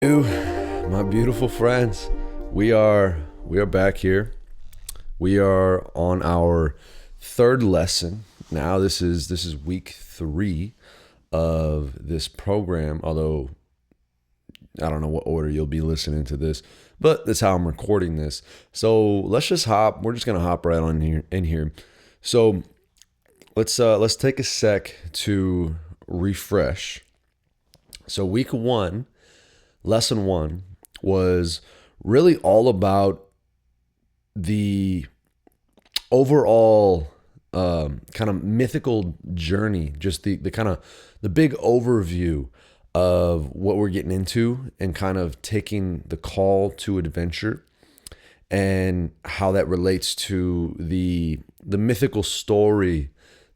You, my beautiful friends, we are back here. We are on our third lesson. Now this is week 3 of this program, although I don't know what order you'll be listening to this, but that's how I'm recording this. So we're just gonna hop right on here in here. So let's take a sec to refresh. So week 1, lesson 1 was really all about the overall kind of mythical journey, just the kind of the big overview of what we're getting into and kind of taking the call to adventure and how that relates to the mythical story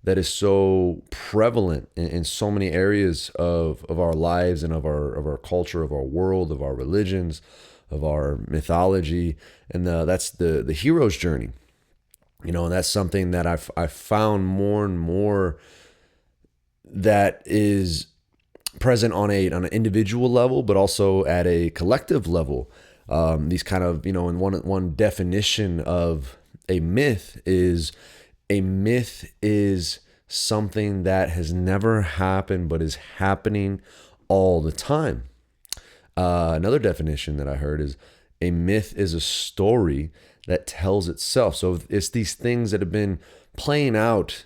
that is so prevalent in so many areas of our lives and of our culture, of our world, of our religions, of our mythology, and that's the hero's journey. And that's something that I've found more and more that is present on an individual level, but also at a collective level. These kind of, and one definition of a myth is something that has never happened but is happening all the time. Another definition that I heard is a myth is a story that tells itself. So it's these things that have been playing out,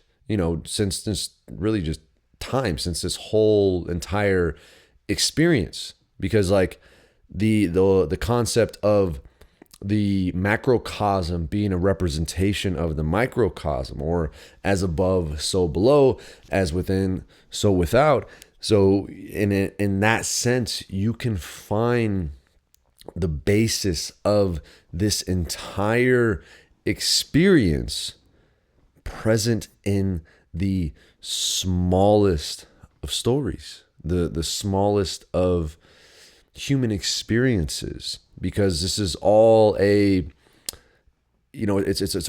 since this really just time, since this whole entire experience. Because like the concept of the macrocosm being a representation of the microcosm, or as above, so below, as within, so without. So in that sense, you can find the basis of this entire experience present in the smallest of stories, the smallest of human experiences, because this is all it's a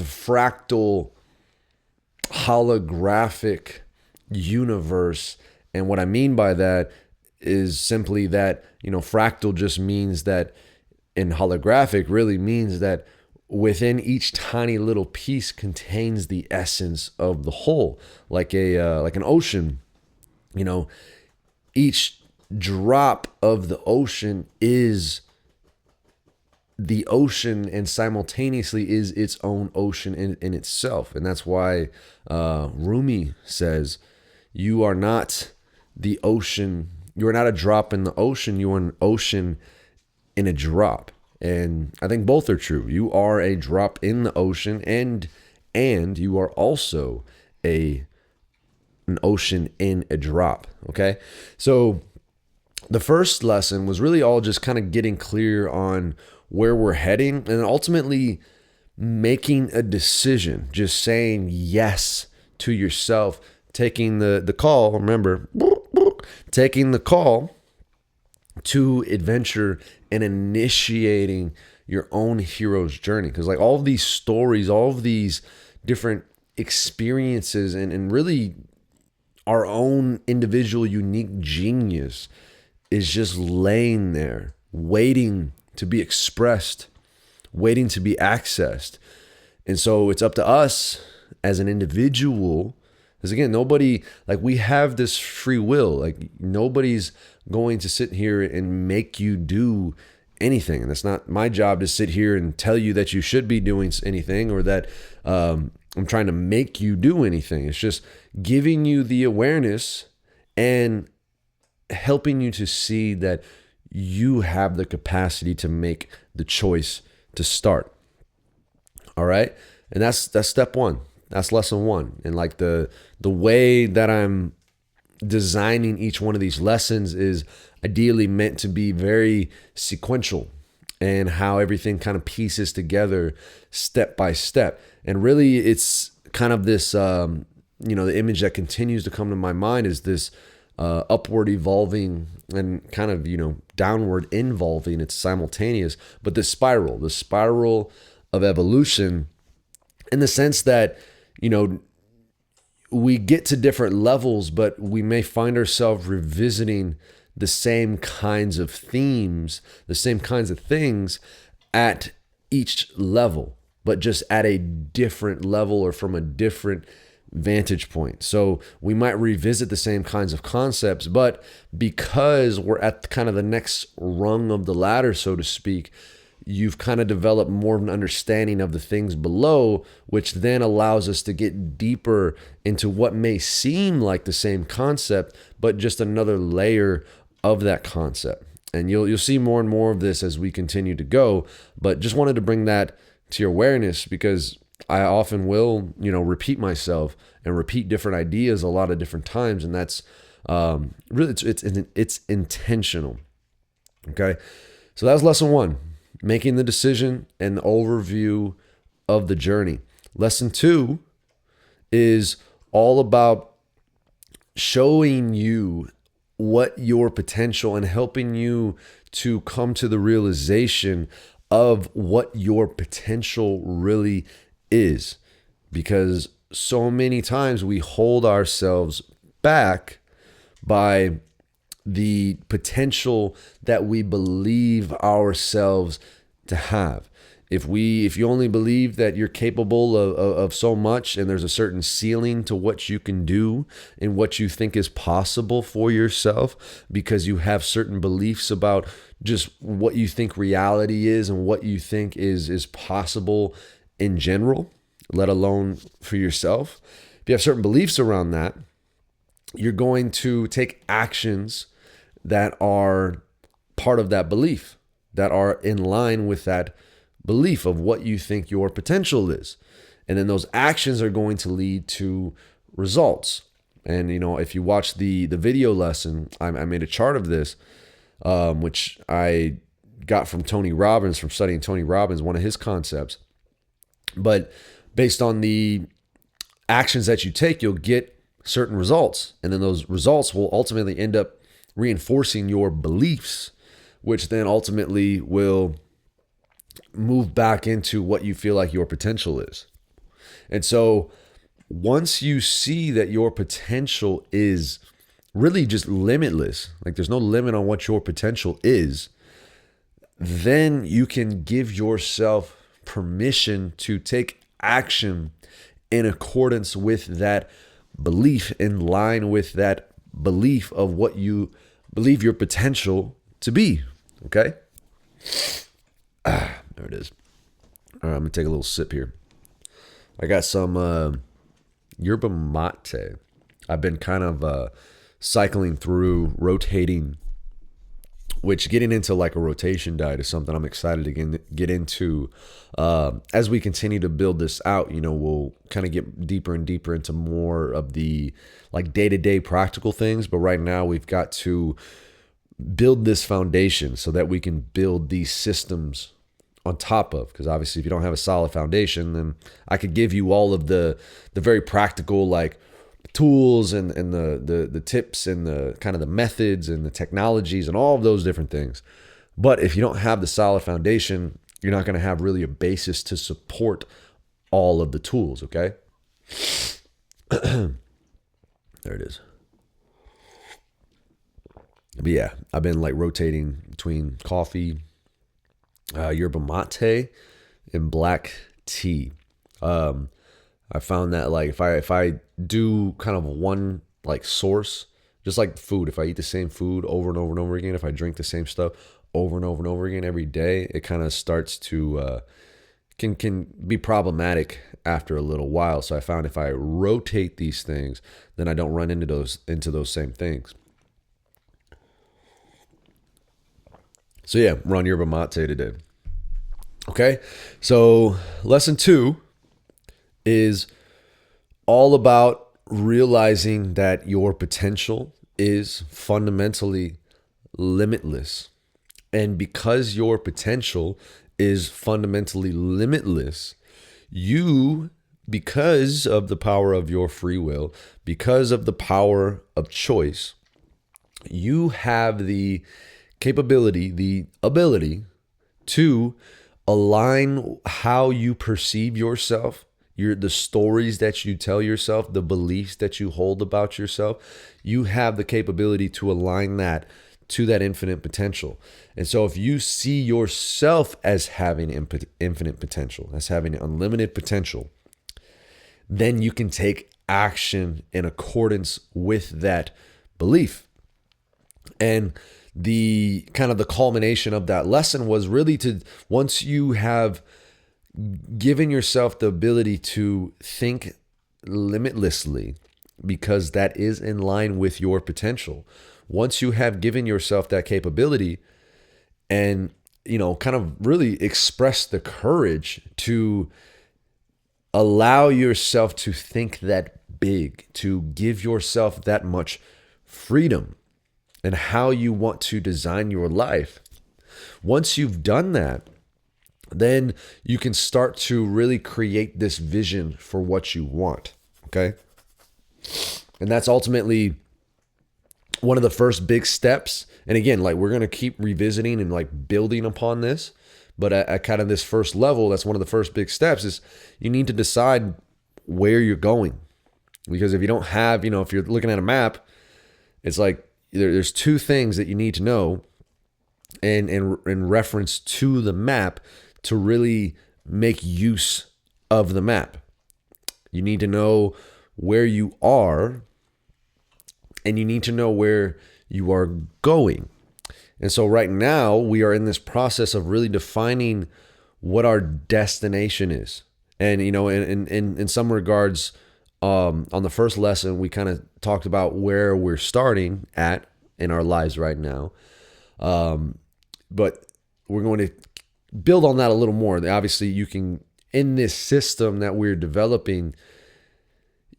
fractal holographic universe. And what I mean by that is simply that, fractal just means that, and holographic really means that within each tiny little piece contains the essence of the whole, like an ocean. Each drop of the ocean is the ocean, and simultaneously is its own ocean in itself. And that's why Rumi says, you are not the ocean, you are not a drop in the ocean, you are an ocean in a drop. And I think both are true. You are a drop in the ocean, and you are also an ocean in a drop. Okay, so the first lesson was really all just kind of getting clear on where we're heading, and ultimately making a decision, just saying yes to yourself, taking the call. Remember, taking the call to adventure and initiating your own hero's journey. Because like all of these stories, all of these different experiences, and really our own individual unique genius is just laying there waiting to be expressed, waiting to be accessed. And so it's up to us as an individual, because again, nobody, like, we have this free will. Like, nobody's going to sit here and make you do anything. And that's not my job to sit here and tell you that you should be doing anything, or that I'm trying to make you do anything. It's just giving you the awareness and helping you to see that you have the capacity to make the choice to start. All right. And that's step 1. That's lesson 1. And like the way that I'm designing each one of these lessons is ideally meant to be very sequential, and how everything kind of pieces together step by step. And really it's kind of this, the image that continues to come to my mind is this upward evolving and kind of, downward involving. It's simultaneous, but the spiral of evolution, in the sense that, we get to different levels, but we may find ourselves revisiting the same kinds of themes, the same kinds of things at each level, but just at a different level or from a different vantage point. So we might revisit the same kinds of concepts, but because we're at kind of the next rung of the ladder, so to speak, you've kind of developed more of an understanding of the things below, which then allows us to get deeper into what may seem like the same concept, but just another layer of that concept. And you'll see more and more of this as we continue to go, but just wanted to bring that to your awareness, because I often will, repeat myself and repeat different ideas a lot of different times. And that's really, it's intentional. Okay. So that was lesson 1, making the decision and the overview of the journey. Lesson 2 is all about showing you what your potential and helping you to come to the realization of what your potential really is. Because so many times we hold ourselves back by the potential that we believe ourselves to have. If you only believe that you're capable of so much, and there's a certain ceiling to what you can do and what you think is possible for yourself, because you have certain beliefs about just what you think reality is and what you think is possible in general, let alone for yourself. If you have certain beliefs around that, you're going to take actions that are part of that belief, that are in line with that belief of what you think your potential is. And then those actions are going to lead to results. And, if you watch the video lesson, I made a chart of this, which I got from Tony Robbins, from studying Tony Robbins, one of his concepts. But based on the actions that you take, you'll get certain results. And then those results will ultimately end up reinforcing your beliefs, which then ultimately will move back into what you feel like your potential is. And so once you see that your potential is really just limitless, like there's no limit on what your potential is, then you can give yourself permission to take action in accordance with that belief, in line with that belief of what you believe your potential to be. Okay? There it is. All right, I'm going to take a little sip here. I got some yerba mate. I've been kind of cycling through, rotating, which getting into like a rotation diet is something I'm excited to get into. As we continue to build this out, we'll kind of get deeper and deeper into more of the like day-to-day practical things. But right now we've got to build this foundation so that we can build these systems on top of, because obviously if you don't have a solid foundation, then I could give you all of the very practical like tools and the tips and the kind of the methods and the technologies and all of those different things. But if you don't have the solid foundation, you're not going to have really a basis to support all of the tools. Okay. There it is. But yeah, I've been like rotating between coffee, yerba mate, and black tea. I found that like if I do kind of one like source, just like food, if I eat the same food over and over and over again, if I drink the same stuff over and over and over again every day, it kind of starts to can be problematic after a little while. So I found if I rotate these things, then I don't run into those same things. So yeah, we're on yerba mate today. Okay, so lesson 2 is all about realizing that your potential is fundamentally limitless. And because your potential is fundamentally limitless, you, because of the power of your free will, because of the power of choice, you have the capability, the ability to align how you perceive yourself, the stories that you tell yourself, the beliefs that you hold about yourself. You have the capability to align that to that infinite potential. And so if you see yourself as having infinite potential, as having unlimited potential, then you can take action in accordance with that belief. And the kind of the culmination of that lesson was really to, once you have given yourself the ability to think limitlessly, because that is in line with your potential. Once you have given yourself that capability and, kind of really express the courage to allow yourself to think that big, to give yourself that much freedom and how you want to design your life. Once you've done that, then you can start to really create this vision for what you want. Okay. And that's ultimately one of the first big steps. And again, like, we're going to keep revisiting and like building upon this. But at kind of this first level, that's one of the first big steps, is you need to decide where you're going. Because if you don't have, if you're looking at a map, it's like there's two things that you need to know in reference to the map to really make use of the map. You need to know where you are, and you need to know where you are going. And so right now we are in this process of really defining what our destination is. And, in some regards, on the first lesson, we kind of talked about where we're starting at in our lives right now. But we're going to build on that a little more. Obviously, you can, in this system that we're developing,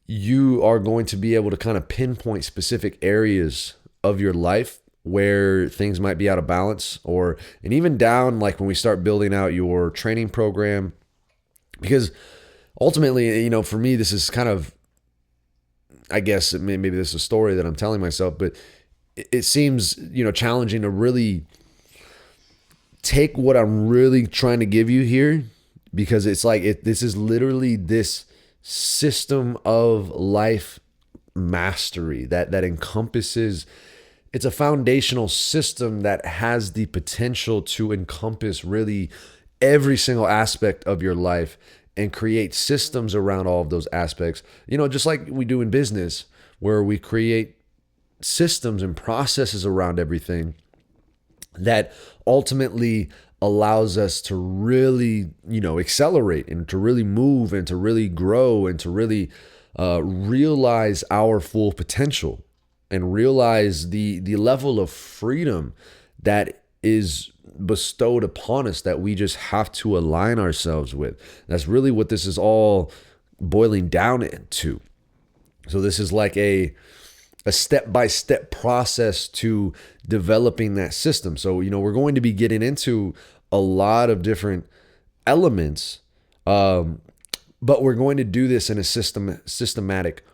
you are going to be able to kind of pinpoint specific areas of your life where things might be out of balance, and even down, like when we start building out your training program, because ultimately, for me, this is kind of, I guess maybe this is a story that I'm telling myself, but it seems, challenging to really take what I'm really trying to give you here, because it's like, this is literally this system of life mastery that encompasses, it's a foundational system that has the potential to encompass really every single aspect of your life and create systems around all of those aspects. Just like we do in business, where we create systems and processes around everything that ultimately allows us to really, accelerate and to really move and to really grow and to really realize our full potential and realize the level of freedom that is bestowed upon us, that we just have to align ourselves with. That's really what this is all boiling down into. So this is like a step-by-step process to developing that system. So, we're going to be getting into a lot of different elements, but we're going to do this in a systematic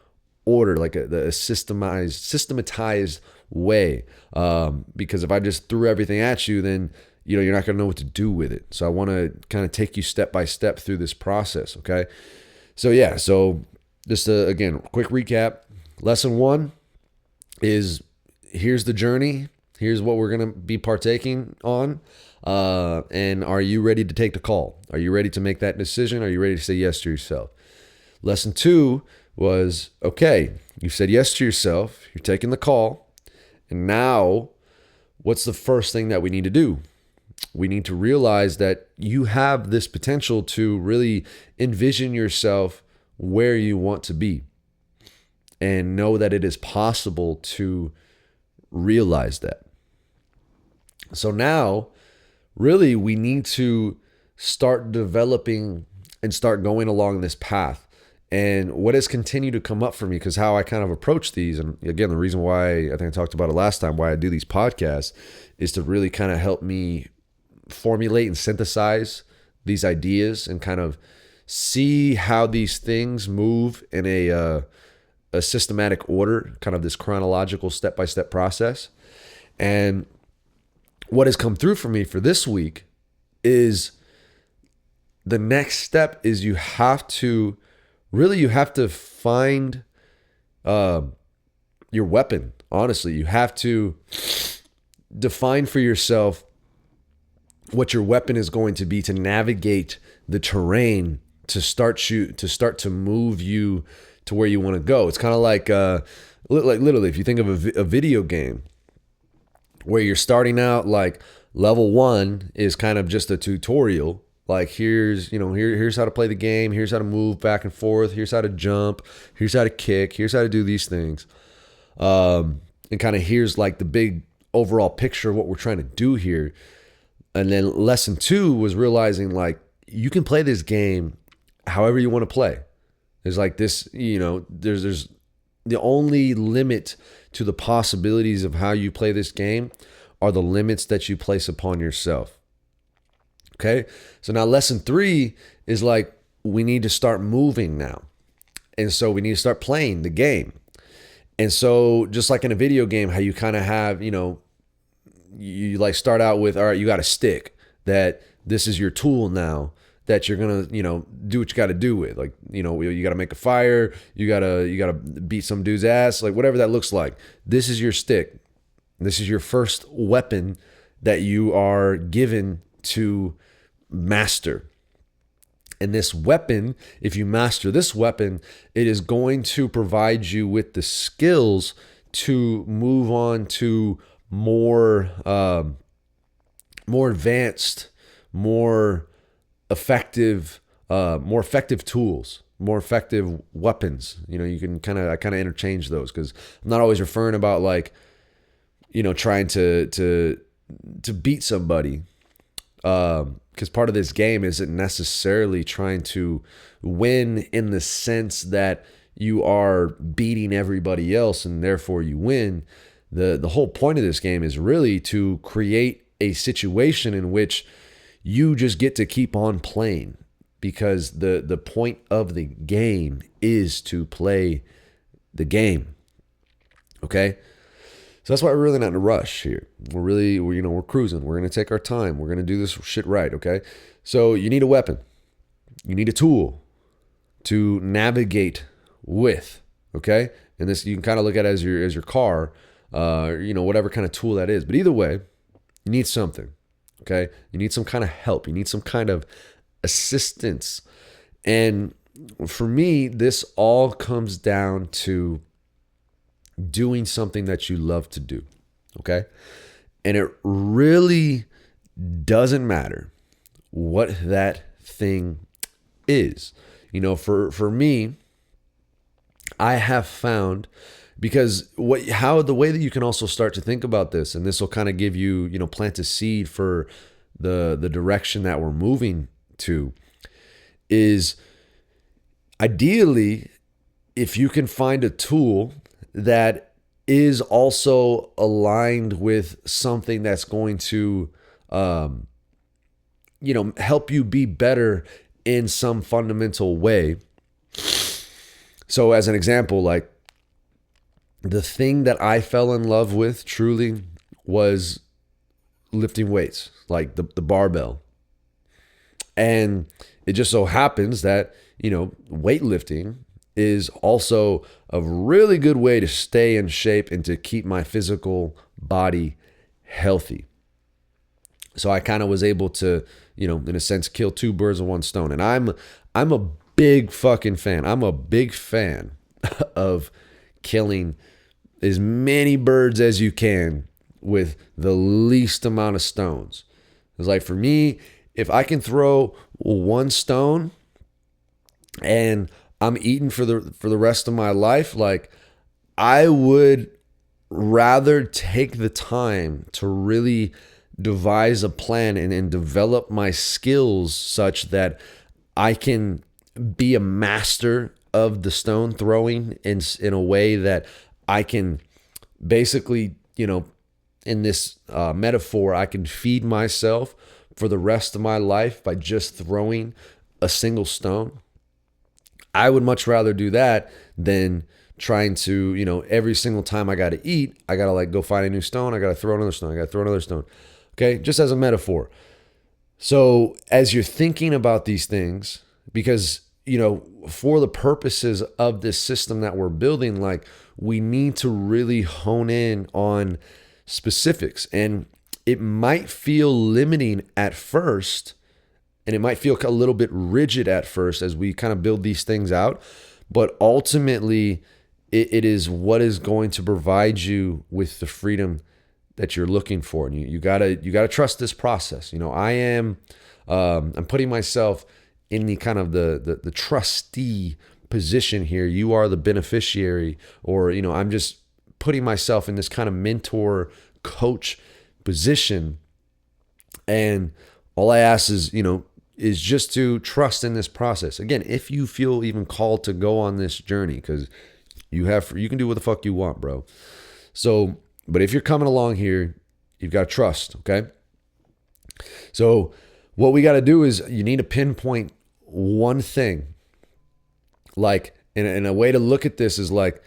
order, like a systematized way. Because if I just threw everything at you, then you're not going to know what to do with it. So I want to kind of take you step by step through this process. Okay. So yeah. So just again, quick recap. Lesson 1 is, here's the journey. Here's what we're going to be partaking on. And are you ready to take the call? Are you ready to make that decision? Are you ready to say yes to yourself? Lesson 2 was, okay, you said yes to yourself. You're taking the call. And now, what's the first thing that we need to do? We need to realize that you have this potential to really envision yourself where you want to be, and know that it is possible to realize that. So now, really, we need to start developing and start going along this path. And what has continued to come up for me, because how I kind of approach these, and again, the reason why I think I talked about it last time, why I do these podcasts, is to really kind of help me formulate and synthesize these ideas and kind of see how these things move in a systematic order, kind of this chronological step-by-step process. And what has come through for me for this week is, the next step is you have to find your weapon. Honestly, you have to define for yourself what your weapon is going to be to navigate the terrain to start to move you to where you want to go. It's kind of like literally, if you think of a video game where you're starting out, like level 1 is kind of just a tutorial. Like here's how to play the game. Here's how to move back and forth. Here's how to jump. Here's how to kick. Here's how to do these things. And kind of here's like the big overall picture of what we're trying to do here. And then lesson 2 was realizing like you can play this game however you want to play. There's like this, there's the only limit to the possibilities of how you play this game are the limits that you place upon yourself. Okay. So now lesson 3 is like, we need to start moving now. And so we need to start playing the game. And so just like in a video game, how you kind of have, you like start out with, all right, you got a stick that this is your tool now that you're going to, do what you got to do with. Like, you got to make a fire, you got to beat some dude's ass, like whatever that looks like. This is your stick. This is your first weapon that you are given to master. And this weapon, if you master this weapon, it is going to provide you with the skills to move on to more advanced, more effective tools, more effective weapons. You can I kind of interchange those because I'm not always referring about like, trying to beat somebody. Because part of this game isn't necessarily trying to win in the sense that you are beating everybody else and therefore you win. The whole point of this game is really to create a situation in which you just get to keep on playing, because the point of the game is to play the game. Okay? So that's why we're really not in a rush here. We're cruising. We're going to take our time. We're going to do this shit right, okay? So you need a weapon. You need a tool to navigate with, okay? And this, you can kind of look at it as your car, whatever kind of tool that is. But either way, you need something, okay? You need some kind of help. You need some kind of assistance. And for me, this all comes down to doing something that you love to do, okay? And it really doesn't matter what that thing is. For me, I have found, because the way that you can also start to think about this, and this will kind of give you, plant a seed for the direction that we're moving to, is ideally, if you can find a tool that is also aligned with something that's going to, help you be better in some fundamental way. So as an example, like the thing that I fell in love with truly was lifting weights, like the barbell. And it just so happens that, weightlifting is also a really good way to stay in shape and to keep my physical body healthy. So I kind of was able to, in a sense, kill 2 birds with 1 stone. And I'm a big fucking fan. I'm a big fan of killing as many birds as you can with the least amount of stones. It's like, for me, if I can throw 1 stone and I'm eating for the rest of my life, like, I would rather take the time to really devise a plan and develop my skills such that I can be a master of the stone throwing in a way that I can basically, in this metaphor, I can feed myself for the rest of my life by just throwing a single stone. I would much rather do that than trying to, every single time I got to eat, I got to like go find a new stone. I got to throw another stone. I got to throw another stone. Okay. Just as a metaphor. So as you're thinking about these things, because, for the purposes of this system that we're building, like, we need to really hone in on specifics. And it might feel limiting at first, and it might feel a little bit rigid at first as we kind of build these things out. But ultimately, it is what is going to provide you with the freedom that you're looking for. And you gotta trust this process. I'm putting myself in the kind of the trustee position here. You are the beneficiary, or I'm just putting myself in this kind of mentor coach position. And all I ask is just to trust in this process. Again, if you feel even called to go on this journey, because you can do what the fuck you want, bro. So, but if you're coming along here, you've got to trust, okay? So what we got to do is you need to pinpoint one thing. Like, and a way to look at this is like,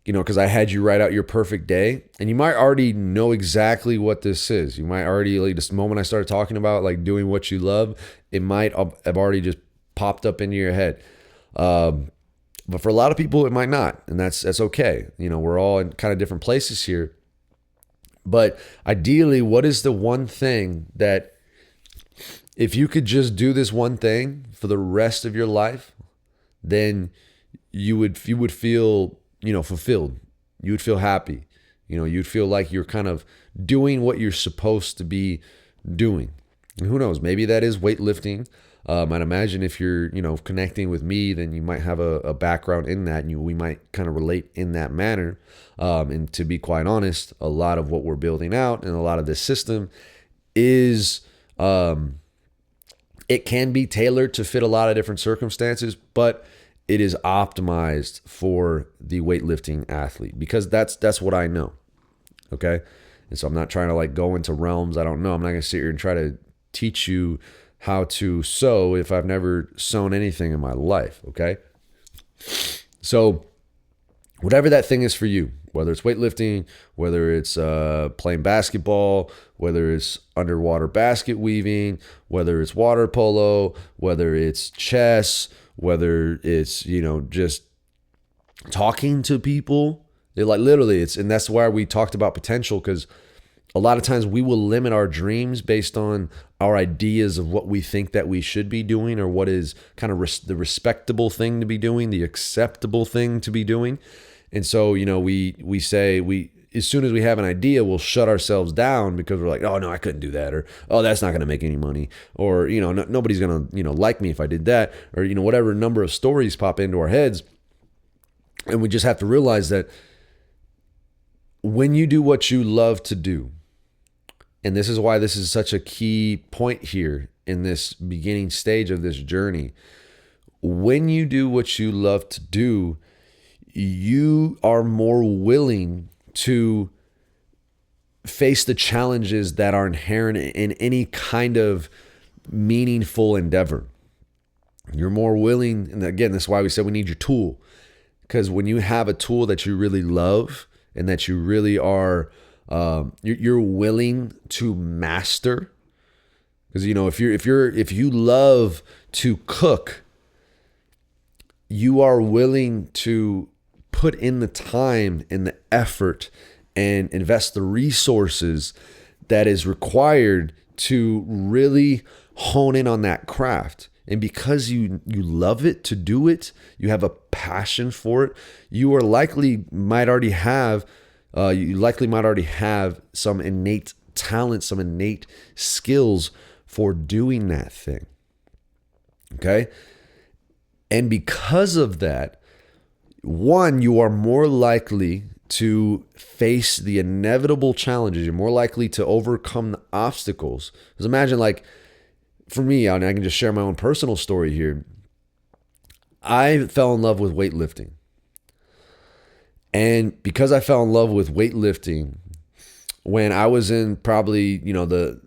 because I had you write out your perfect day, and you might already know exactly what this is. You might already, like, this moment I started talking about, like doing what you love, it might have already just popped up into your head. But for a lot of people, it might not, and that's okay. We're all in kind of different places here. But ideally, what is the one thing that, if you could just do this one thing for the rest of your life, then you would feel, fulfilled. You would feel happy. You'd feel like you're kind of doing what you're supposed to be doing. And who knows, maybe that is weightlifting. I'd imagine if you're, connecting with me, then you might have a background in that, and we might kind of relate in that manner. And to be quite honest, a lot of what we're building out and a lot of this system is, it can be tailored to fit a lot of different circumstances, but it is optimized for the weightlifting athlete, because that's what I know. Okay. And so I'm not trying to like go into realms I don't know. I'm not going to sit here and try to teach you how to sew if I've never sewn anything in my life. Okay. So whatever that thing is for you, whether it's weightlifting, whether it's playing basketball, whether it's underwater basket weaving, whether it's water polo, whether it's chess, whether it's, just talking to people, and that's why we talked about potential, because a lot of times we will limit our dreams based on our ideas of what we think that we should be doing, or what is kind of the respectable thing to be doing, the acceptable thing to be doing. And so, we say as soon as we have an idea, we'll shut ourselves down because we're like, oh no, I couldn't do that. Or, oh, that's not going to make any money. Or, nobody's going to, like me if I did that. Or, whatever number of stories pop into our heads. And we just have to realize that when you do what you love to do, and this is why this is such a key point here in this beginning stage of this journey. When you do what you love to do, you are more willing to face the challenges that are inherent in any kind of meaningful endeavor. You're more willing, and again, that's why we said we need your tool. Because when you have a tool that you really love and that you really are, you're willing to master. Because if you love to cook, you are willing to put in the time and the effort and invest the resources that is required to really hone in on that craft. And because you love it to do it, you have a passion for it, you might already have some innate talent, some innate skills for doing that thing. Okay? And because of that, one, you are more likely to face the inevitable challenges. You're more likely to overcome the obstacles. Because imagine, like, for me, and I can just share my own personal story here. I fell in love with weightlifting. And because I fell in love with weightlifting, when I was in probably, the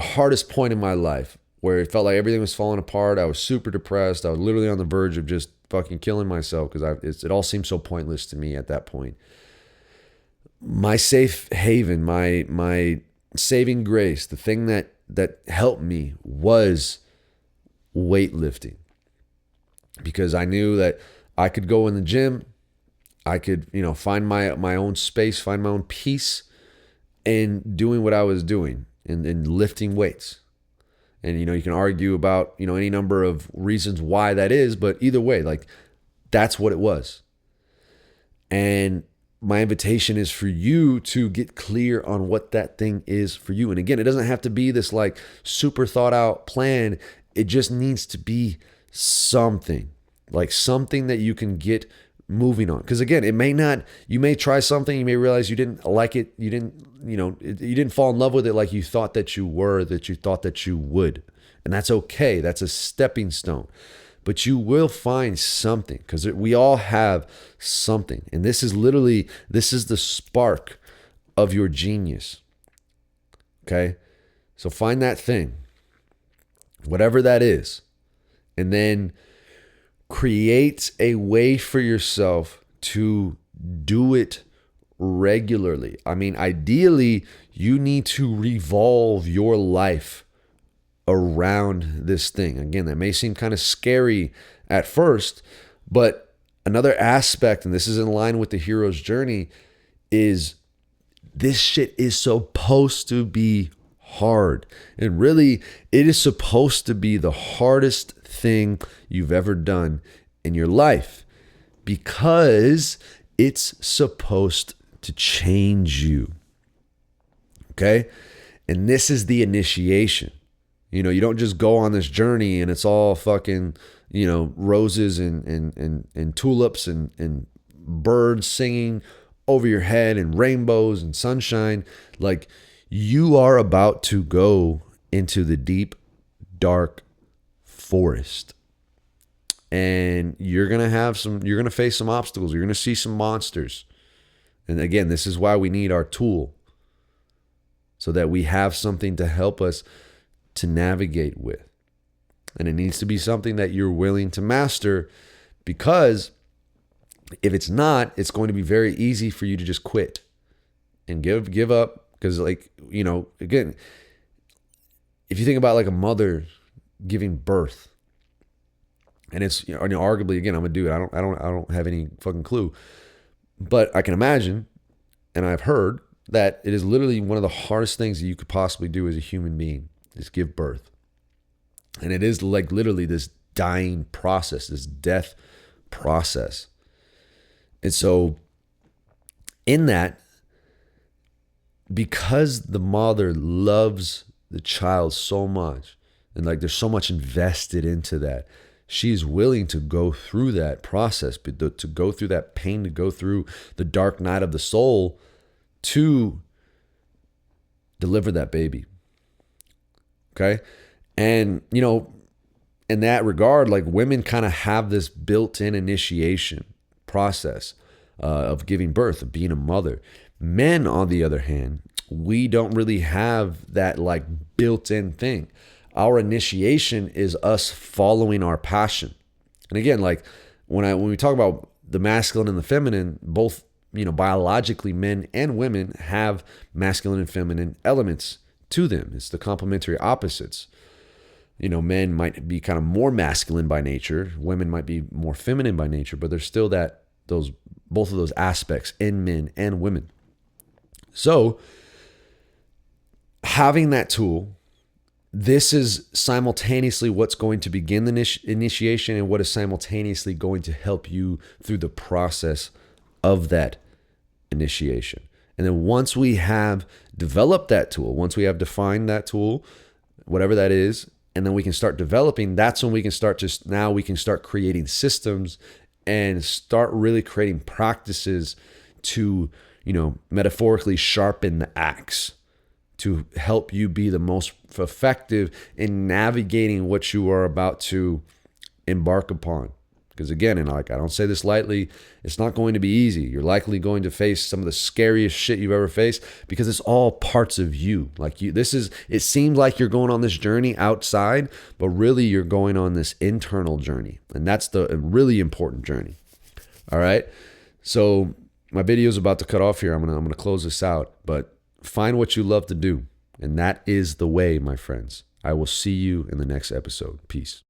hardest point in my life, where it felt like everything was falling apart, I was super depressed. I was literally on the verge of just fucking killing myself because it all seemed so pointless to me at that point. My safe haven, my saving grace, the thing that helped me was weightlifting, because I knew that I could go in the gym, I could find my own space, find my own peace, and doing what I was doing and lifting weights. And, you can argue about, any number of reasons why that is, but either way, like that's what it was. And my invitation is for you to get clear on what that thing is for you. And again, it doesn't have to be this like super thought out plan. It just needs to be something, like something that you can get moving on. Because again, you may try something, you may realize you didn't like it, you didn't fall in love with it like you thought that you thought that you would. And that's okay. That's a stepping stone. But you will find something, because we all have something. And this is the spark of your genius. Okay? So find that thing, whatever that is, and then create a way for yourself to do it regularly. I mean, ideally, you need to revolve your life around this thing. Again, that may seem kind of scary at first, but another aspect, and this is in line with the hero's journey, is this shit is supposed to be hard. And really, it is supposed to be the hardest thing you've ever done in your life, because it's supposed to change you. Okay? And this is the initiation. You don't just go on this journey and it's all fucking, roses and tulips and birds singing over your head and rainbows and sunshine. Like, you are about to go into the deep, dark forest. And you're going to face some obstacles. You're going to see some monsters. And again, this is why we need our tool, so that we have something to help us to navigate with. And it needs to be something that you're willing to master, because if it's not, it's going to be very easy for you to just quit and give up. Because again, if you think about like a mother giving birth, and it's, arguably, again, I'm a dude, I don't have any fucking clue, but I can imagine, and I've heard that it is literally one of the hardest things that you could possibly do as a human being, is give birth. And it is like literally this dying process, this death process. And so in that, because the mother loves the child so much, and like there's so much invested into that, she's willing to go through that process, but to go through that pain, to go through the dark night of the soul to deliver that baby. Okay. And, in that regard, like, women kind of have this built-in initiation process of giving birth, of being a mother. Men, on the other hand, we don't really have that like built-in thing. Our initiation is us following our passion. And again, like when we talk about the masculine and the feminine, both, biologically, men and women have masculine and feminine elements to them. It's the complementary opposites. Men might be kind of more masculine by nature, women might be more feminine by nature, but there's still both of those aspects in men and women. So having that tool, this is simultaneously what's going to begin the initiation, and what is simultaneously going to help you through the process of that initiation. And then once we have developed that tool, once we have defined that tool, whatever that is, and then we can start developing, that's when we can start creating systems and start really creating practices to, metaphorically sharpen the axe, to help you be the most effective in navigating what you are about to embark upon. Because again, and like, I don't say this lightly, it's not going to be easy. You're likely going to face some of the scariest shit you've ever faced, because it's all parts of you. Like it seems like you're going on this journey outside, but really you're going on this internal journey. And that's the really important journey. All right. So my video is about to cut off here. I'm going to close this out, but find what you love to do. And that is the way, my friends. I will see you in the next episode. Peace.